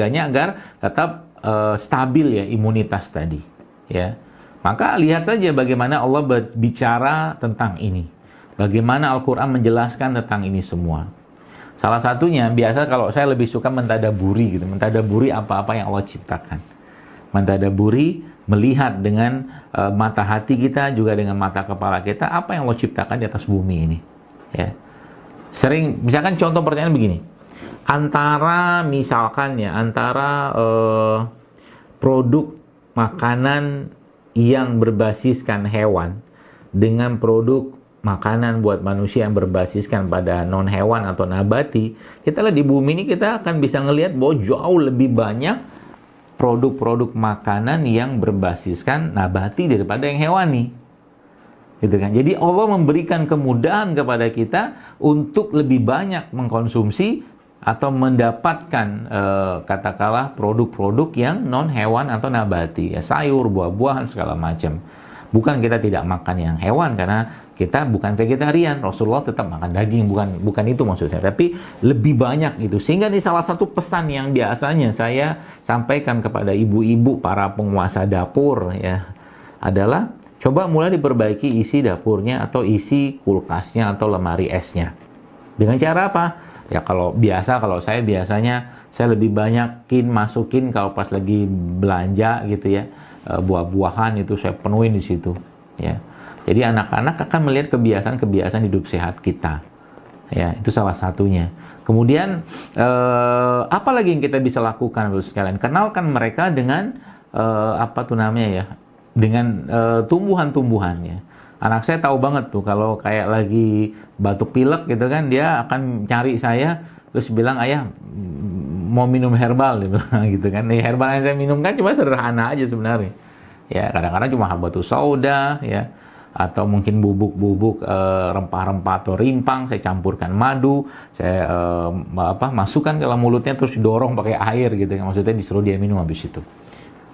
agar tetap stabil ya imunitas tadi. Ya, maka lihat saja bagaimana Allah berbicara tentang ini. Bagaimana Al-Quran menjelaskan tentang ini semua. Salah satunya, biasa kalau saya lebih suka mentadaburi gitu. Mentadaburi apa-apa yang Allah ciptakan. Mentadaburi, melihat dengan mata hati kita, juga dengan mata kepala kita, apa yang Allah ciptakan di atas bumi ini. Ya. Sering, misalkan contoh pertanyaan begini. Antara produk makanan yang berbasiskan hewan dengan produk makanan buat manusia yang berbasiskan pada non-hewan atau nabati, kita lihat di bumi ini kita akan bisa ngelihat bahwa jauh lebih banyak produk-produk makanan yang berbasiskan nabati daripada yang hewani. Gitu kan? Jadi Allah memberikan kemudahan kepada kita untuk lebih banyak mengkonsumsi atau mendapatkan katakanlah produk-produk yang non-hewan atau nabati, ya, sayur, buah-buahan, segala macam. Bukan kita tidak makan yang hewan, karena kita bukan vegetarian. Rasulullah tetap makan daging, bukan itu maksud saya. Tapi lebih banyak itu. Sehingga ini salah satu pesan yang biasanya saya sampaikan kepada ibu-ibu para penguasa dapur, ya, adalah coba mulai diperbaiki isi dapurnya atau isi kulkasnya atau lemari esnya. Dengan cara apa? Ya kalau saya biasanya saya lebih banyakin masukin kalau pas lagi belanja gitu ya, buah-buahan itu saya penuhin di situ, ya. Jadi anak-anak akan melihat kebiasaan hidup sehat kita. Ya, itu salah satunya. Kemudian apa lagi yang kita bisa lakukan Bapak sekalian? Kenalkan mereka dengan dengan tumbuhan-tumbuhannya. Anak saya tahu banget tuh kalau kayak lagi batuk pilek gitu kan, dia akan cari saya terus bilang, "Ayah, mau minum herbal," dia bilang gitu kan. Herbal yang saya minum kan cuma sederhana aja sebenarnya. Ya, kadang-kadang cuma habatus sauda, ya, atau mungkin bubuk-bubuk rempah-rempah atau rimpang, saya campurkan madu, saya masukkan ke dalam mulutnya terus didorong pakai air gitu kan. Maksudnya disuruh dia minum habis itu.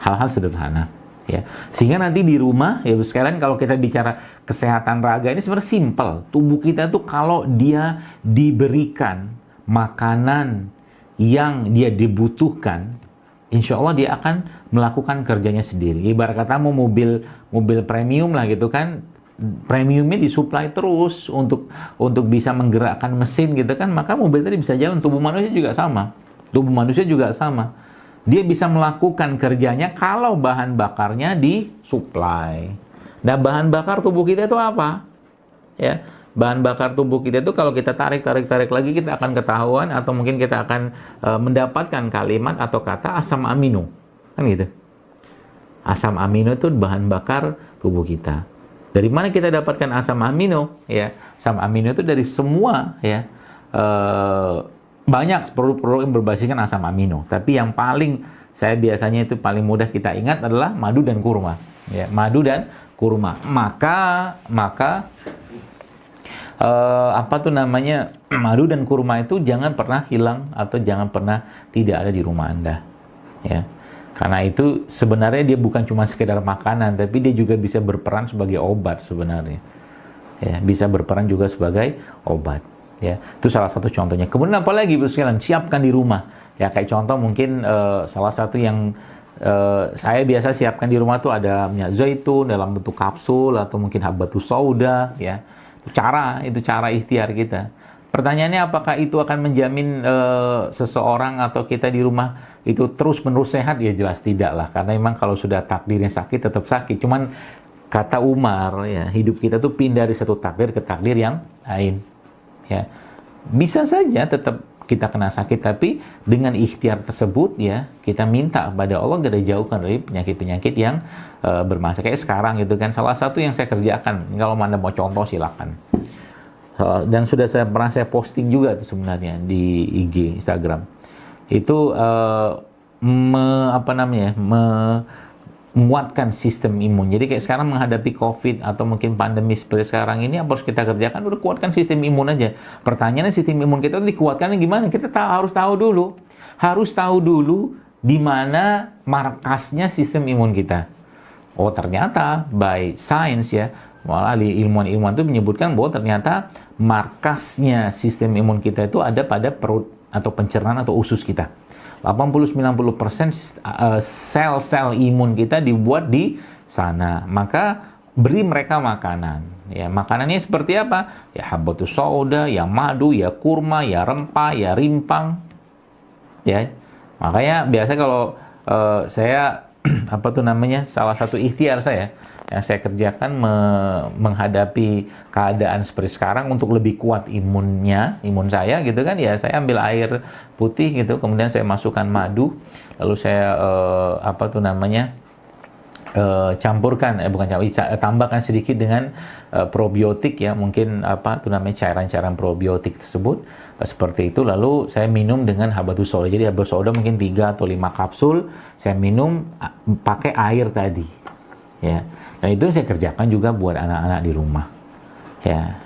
Hal-hal sederhana, ya. Sehingga nanti di rumah, ya sekalian, kalau kita bicara kesehatan raga ini sebenarnya simpel. Tubuh kita tuh kalau dia diberikan makanan yang dia dibutuhkan, insya Allah dia akan melakukan kerjanya sendiri. Ibarat kata mau mobil premium lah gitu kan, premiumnya disuplai terus untuk bisa menggerakkan mesin gitu kan, maka mobil tadi bisa jalan. Tubuh manusia juga sama. Dia bisa melakukan kerjanya kalau bahan bakarnya disuplai. Nah, bahan bakar tubuh kita itu apa? Ya, bahan bakar tubuh kita itu kalau kita tarik lagi, kita akan ketahuan atau mungkin kita akan mendapatkan kalimat atau kata asam amino. Kan gitu. Asam amino itu bahan bakar tubuh kita. Dari mana kita dapatkan asam amino? Ya, asam amino itu dari semua, ya, banyak produk-produk yang berbasiskan asam amino. Tapi yang paling saya biasanya itu paling mudah kita ingat adalah madu dan kurma. Ya, madu dan kurma. Maka madu dan kurma itu jangan pernah hilang atau jangan pernah tidak ada di rumah Anda. Ya. Karena itu sebenarnya dia bukan cuma sekedar makanan, tapi dia juga bisa berperan sebagai obat sebenarnya. Ya, bisa berperan juga sebagai obat. Ya, itu salah satu contohnya. Kemudian apa lagi Bapak sekalian? Siapkan di rumah. Ya, kayak contoh mungkin salah satu yang saya biasa siapkan di rumah tuh ada minyak zaitun dalam bentuk kapsul atau mungkin habatus sauda, ya. Itu cara ikhtiar kita. Pertanyaannya, apakah itu akan menjamin seseorang atau kita di rumah itu terus-menerus sehat? Ya jelas tidak lah, karena memang kalau sudah takdirnya sakit tetap sakit. Cuman kata Umar, ya, hidup kita tuh pindah dari satu takdir ke takdir yang lain. Ya, bisa saja tetap kita kena sakit, tapi dengan ikhtiar tersebut, ya, kita minta kepada Allah agar dijauhkan dari penyakit-penyakit yang bermasalah. Kayak sekarang gitu kan, salah satu yang saya kerjakan, kalau Anda mau contoh silakan. Dan sudah pernah saya posting juga tuh sebenarnya di IG, Instagram. Itu menguatkan sistem imun. Jadi kayak sekarang menghadapi COVID atau mungkin pandemi seperti sekarang ini, apa harus kita kerjakan? Udah kuatkan sistem imun aja. Pertanyaannya, sistem imun kita dikuatkan gimana? Kita harus tahu dulu di mana markasnya sistem imun kita. Oh, ternyata by science, ya, malah ilmuwan-ilmuwan itu menyebutkan bahwa ternyata markasnya sistem imun kita itu ada pada perut atau pencernaan atau usus kita. 80-90% sel-sel imun kita dibuat di sana. Maka beri mereka makanan. Ya, makanannya seperti apa? Ya habbatus sauda, ya madu, ya kurma, ya rempah, ya rimpang. Ya. Makanya biasa kalau saya salah satu ikhtiar saya yang saya kerjakan menghadapi keadaan seperti sekarang untuk lebih kuat imun saya gitu kan, ya saya ambil air putih gitu, kemudian saya masukkan madu, lalu saya campurkan, tambahkan sedikit dengan probiotik ya, mungkin cairan-cairan probiotik tersebut seperti itu, lalu saya minum dengan habatus sauda. Jadi habatus sauda mungkin 3 atau 5 kapsul saya minum pakai air tadi ya. Dan itu saya kerjakan juga buat anak-anak di rumah ya,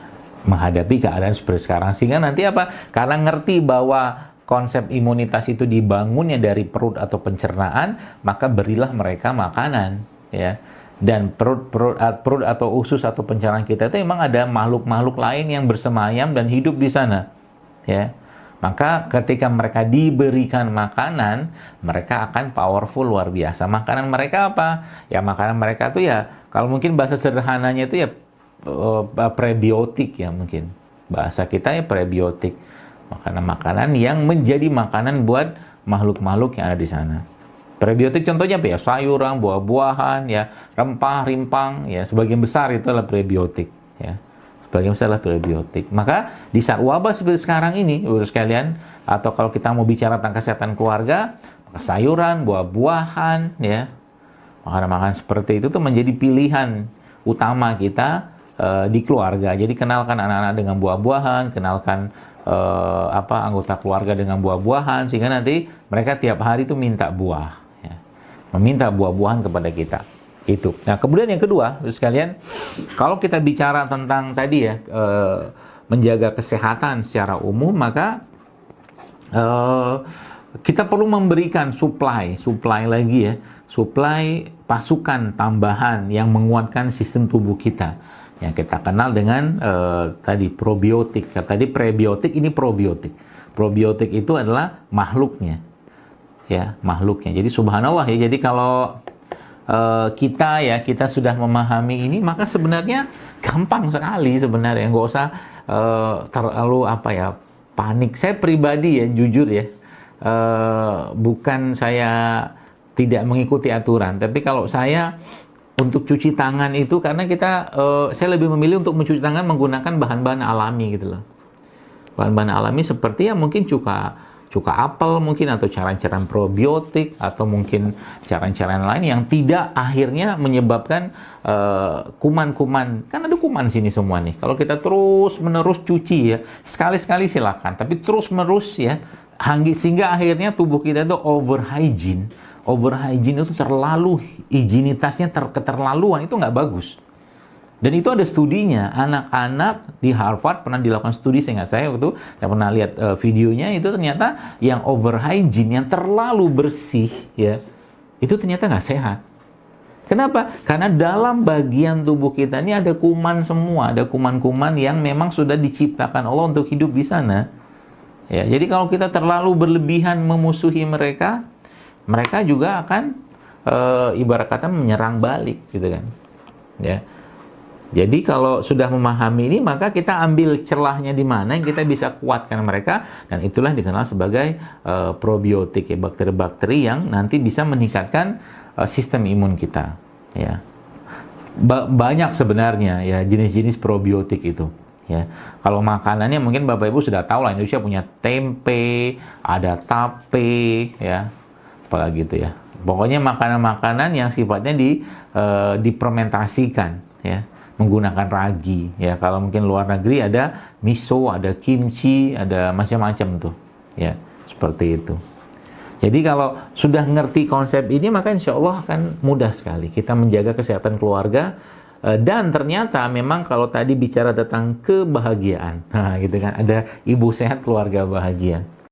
menghadapi keadaan seperti sekarang, sehingga nanti karena ngerti bahwa konsep imunitas itu dibangunnya dari perut atau pencernaan, maka berilah mereka makanan ya. Dan perut atau usus atau pencernaan kita itu memang ada makhluk-makhluk lain yang bersemayam dan hidup di sana ya. Maka ketika mereka diberikan makanan, mereka akan powerful luar biasa. Makanan mereka apa? Ya makanan mereka tuh ya, kalau mungkin bahasa sederhananya itu ya prebiotik ya, mungkin bahasa kita ya prebiotik. Makanan-makanan yang menjadi makanan buat makhluk-makhluk yang ada di sana. Prebiotik contohnya apa ya? Sayuran, buah-buahan, ya, rempah, rimpang, ya, sebagian besar itu adalah prebiotik, ya. Sebagian besar adalah prebiotik. Maka di saat wabah seperti sekarang ini, Bapak sekalian, atau kalau kita mau bicara tentang kesehatan keluarga, sayuran, buah-buahan, ya, makanan-makanan seperti itu tuh menjadi pilihan utama kita di keluarga. Jadi kenalkan anak-anak dengan buah-buahan, kenalkan anggota keluarga dengan buah-buahan, sehingga nanti mereka tiap hari itu minta buah, ya. Meminta buah-buahan kepada kita. Itu. Nah, kemudian yang kedua, sekalian, kalau kita bicara tentang tadi ya, menjaga kesehatan secara umum, maka kita perlu memberikan supply lagi ya, supply pasukan tambahan yang menguatkan sistem tubuh kita. Yang kita kenal dengan tadi probiotik. Tadi prebiotik, ini probiotik. Probiotik itu adalah makhluknya. Ya, makhluknya. Jadi subhanallah ya. Jadi kalau kita sudah memahami ini, maka sebenarnya gampang sekali sebenarnya, nggak usah terlalu panik. Saya pribadi ya, jujur ya, bukan saya tidak mengikuti aturan, tapi kalau saya untuk cuci tangan itu karena saya lebih memilih untuk mencuci tangan menggunakan bahan-bahan alami gitu loh. Bahan-bahan alami seperti ya mungkin cuka apel mungkin, atau cairan-cairan probiotik, atau mungkin cairan-cairan lain yang tidak akhirnya menyebabkan kuman-kuman. Kan ada kuman sini semua nih. Kalau kita terus-menerus cuci ya, sekali-sekali silakan, tapi terus-menerus ya, sehingga akhirnya tubuh kita itu over hygiene itu terlalu, higienitasnya keterlaluan, itu nggak bagus. Dan itu ada studinya, anak-anak di Harvard pernah dilakukan studi, saya pernah lihat videonya, itu ternyata yang over hygiene, yang terlalu bersih ya, itu ternyata nggak sehat. Kenapa? Karena dalam bagian tubuh kita ini ada kuman semua, ada kuman-kuman yang memang sudah diciptakan Allah untuk hidup di sana. Ya, jadi kalau kita terlalu berlebihan memusuhi mereka juga akan ibarat kata menyerang balik gitu kan. Ya. Jadi kalau sudah memahami ini, maka kita ambil celahnya di mana yang kita bisa kuatkan mereka, dan itulah dikenal sebagai probiotik ya, bakteri-bakteri yang nanti bisa meningkatkan sistem imun kita. Ya. Banyak sebenarnya ya jenis-jenis probiotik itu. Ya, kalau makanannya mungkin Bapak Ibu sudah tahu lah, Indonesia punya tempe, ada tape, ya, apalagi itu ya. Pokoknya makanan-makanan yang sifatnya difermentasikan, ya, menggunakan ragi. Ya, kalau mungkin luar negeri ada miso, ada kimchi, ada macam-macam tuh, ya, seperti itu. Jadi kalau sudah ngerti konsep ini, maka insya Allah akan mudah sekali kita menjaga kesehatan keluarga. Dan ternyata memang kalau tadi bicara tentang kebahagiaan, nah gitu kan, ada ibu sehat keluarga bahagia.